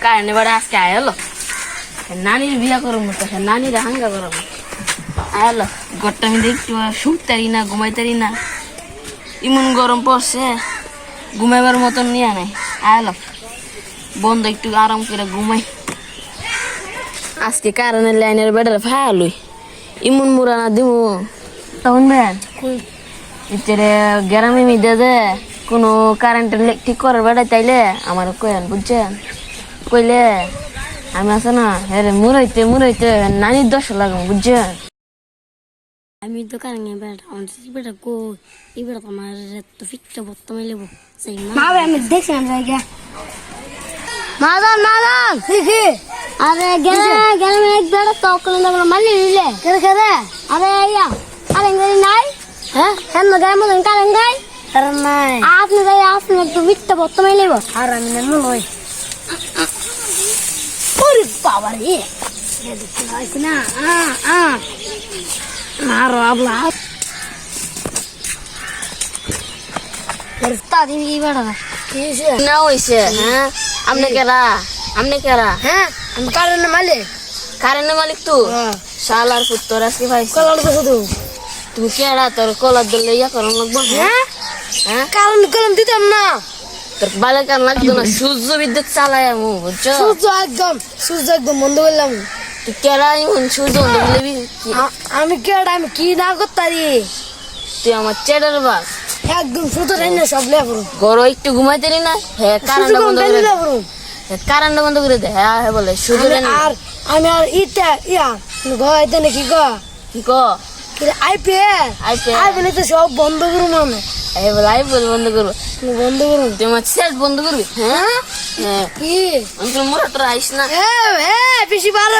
কারণে বাড়ি আজকে আয়ালো নানির বিয়া করম নানির হাঙ্গা করম আয়ালো গরটা আমি একটু শুকতারি না ঘুমাইতারি না ইমন গরম পড়ছে ঘুমাইবার মতন নিয়ে নাই আয়ালো বন্ধ একটু আরাম করে ঘুমাই আজকে কারেন্টের লাইনের বেড়ার ভালোই ইমন মুরানা দিমু তখন বেন ইতরে গ্রামে মিদে যে কোনো কারেন্টের ঠিক করার বেড়াই তাইলে আমার কয়েন বুঝছেন কইলে আমি আছে না হ্যাঁ মুরাইতে নানির দশ লাগাম বুঝছেন আমি তো কারেন্ট বেড়া আমার বেড়া কো এই বেড়া আমার তো ফিটটা বর্তমানে লেবো সেই মা আমি দেখছিলাম জায়গা মাদান আরে গেলে এক বেড়া তো কোন না মারলি নিলে করে আরে ইয়া কারেন্ট নাই হ্যাঁ হ্যাঁ না গায় মন কারেন্ট গায় আরে নাই আপনি তো ফিটটা বর্তমানে লেবো আর আমি না লই ওরে বাবা রে দেখতে পাইছ না মারো আবলা করতা দিবি কি বেড়া কিছে না হইছে হ্যাঁ আমনে কেরা হ্যাঁ আমি কারেন্টের মালিক তুই শালার পুত্র আজকে ভাইছ কলার তো শুধু তুই কেডা তোর কলার দিলে ইয়া করন লাগবো হ্যাঁ হ্যাঁ কলম দিতাম না তোর বালে কান লাগতো না সূর্য বিদ্যুৎ চালাই আমু বুঝছো সূর্য একদম বন্ধ করলাম তুই কেডা ইমন সূর্য বন্ধ করবি আমি কেডা আমি কি না করতারি তুই আমার চেডার বাস একদম শুধু রাইনা সব লেবরু গরো একটু ঘুমাইতেরি না হ্যাঁ কারেন্ট বন্ধ করে কারেন্ট বন্ধ করে দে হ্যাঁ বলে শুধু আর আমি আর ইটা ইয়া গয়তে নাকি গ কি ক আইপিএল তো সব বন্ধ করুম আমি আইপিএল বন্ধ করবো বন্ধ করুম তুই আমার সেট বন্ধ করবি হ্যাঁ হ্যাঁ কি অন্তর মোরা তোর আইস না বেশি বাড়া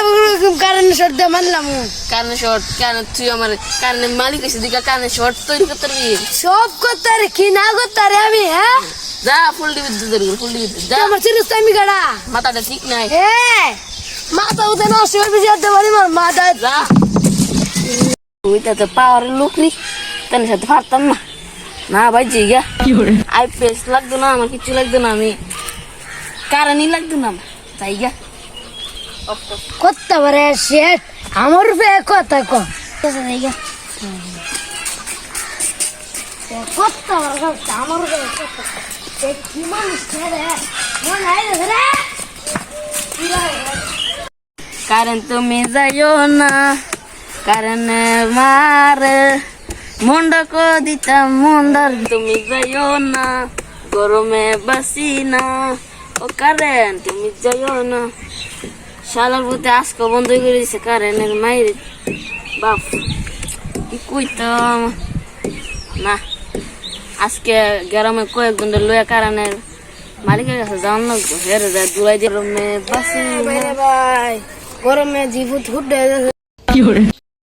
কারেন্ট শর্ট দিয়ে মানলাম কারণে শর্ট কেন তুই আমার কারণে মালিক এসে দিকা কারণে শর্ট তৈরি করতে পারবি সব করতে রে কি না করতে রে আমি হ্যাঁ যা ফুল বিদ্যুৎ যা আমার চিরস আমি গাড়া মাথাটা ঠিক নাই মাথা উঠে নষ্ট হয়ে যেতে পারি আমার মাথা যা ওইটা তো পাওয়ারের লোক নি তার সাথে পারতাম না না ভাই জিগা আইপিএস লাগতো না আমার কিছু লাগতো না আমি কারণই লাগতো না তাই গা করতে পারে শেট আমার কথা কম করতে পারে আমার কি মানুষ কারেন্ট তুমি যাইও না কারণ মারে মন্ডা কো দিতাম মন্ডার তুমি যাইও না গরমে বাসি না ও কারেন্ট তুমি যাইও না শালার বুতে আজকে বন্ধ করে দিছে কারেন্টের মায়ের বাপ কি কইতাম না আজকে গ্রামে কয়েকজন লয়া কারেন্টের মালিকের কাছে যাওয়ার লাগতো হেরে যায় দূরাই দিয়ে গরমে বাসি ভাই গরমে জীবত হুডে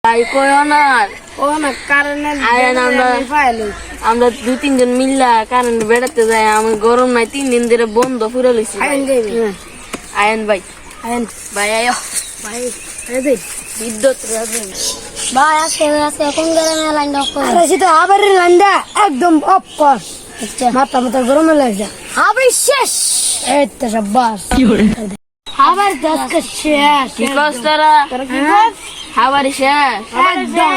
ভাই কই অনার ও না কারণে আমরা 2-3 জন মিল্লা কারেন্ট বেড়াতে যাই আমি গরম নাই 3 দিন ধরে বন্ধ পুরো লইছি আয়ন ভাই আয়ো ভাই এই বিদ্যুৎ রাখবেন ভাই আজকে কোন গরমে লাইন অফ কর আরে সেটা আবার লাইনটা একদম অফ কর আচ্ছা মাথা গরমে লাগছে আবার শেষ এই তো শাবাশ আবার 10 শেষ কি কষ্টরা হাওয়ারি শেষ একদম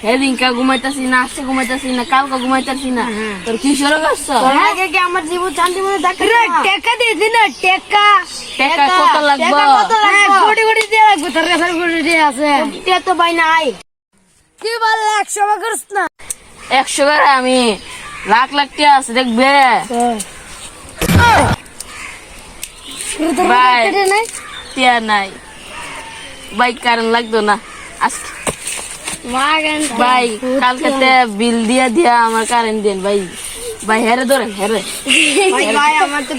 হেদিনকা ঘুমাইতাছি না আজকে ঘুমাইতাছি না কালকে ঘুমাইতাছি না তোর কি শুরু করছ আগে কি আমার জীবন শান্তি মনে থাকে টাকা দিয়ে দিন টাকা কত লাগবে কোটি কোটি দিয়ে লাগবে তোর কাছে কোটি দিয়ে আছে এটা তো ভাই নাই কি বল 100 টাকা করছ না 100 করে আমি লাখ লাখ টাকা আছে দেখবে ভাই টিয়া নাই বাইক কারেন্ট লাগতো না আজকে ভাই কালকে বিল দিয়া আমার কারেন্ট দেন ভাই হেরে ধরেন হেরে ভাই আমার তো